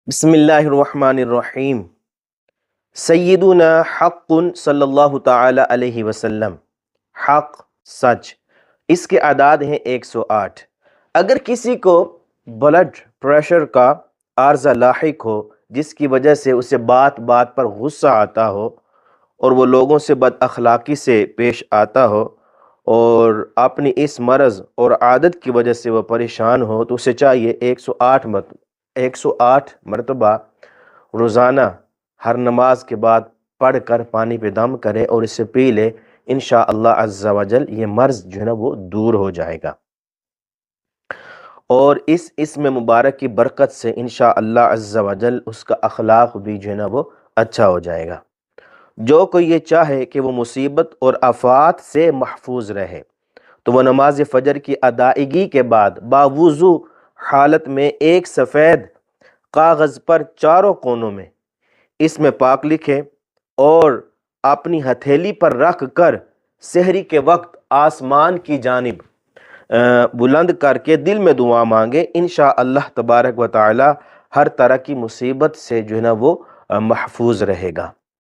بسم اللہ الرحمن الرحیم۔ سیدنا حق صلی اللہ تعالی علیہ وسلم، حق سچ، اس کے اعداد ہیں 108۔ اگر کسی کو بلڈ پریشر کا عارضہ لاحق ہو جس کی وجہ سے اسے بات بات پر غصہ آتا ہو اور وہ لوگوں سے بد اخلاقی سے پیش آتا ہو اور اپنی اس مرض اور عادت کی وجہ سے وہ پریشان ہو تو اسے چاہیے 108 مرتبہ روزانہ ہر نماز کے بعد پڑھ کر پانی پہ دم کرے اور اسے پی لے۔ انشاءاللہ عز و جل یہ مرض جو ہے نا وہ دور ہو جائے گا، اور اس اسم مبارک کی برکت سے انشاءاللہ عز و جل اس کا اخلاق بھی جو ہے نا وہ اچھا ہو جائے گا۔ جو کوئی یہ چاہے کہ وہ مصیبت اور آفات سے محفوظ رہے تو وہ نماز فجر کی ادائیگی کے بعد باوضو حالت میں ایک سفید کاغذ پر چاروں کونوں میں اسم پاک لکھے اور اپنی ہتھیلی پر رکھ کر سحری کے وقت آسمان کی جانب بلند کر کے دل میں دعا مانگے۔ انشاءاللہ تبارک و تعالی ہر طرح کی مصیبت سے جو ہے نا وہ محفوظ رہے گا۔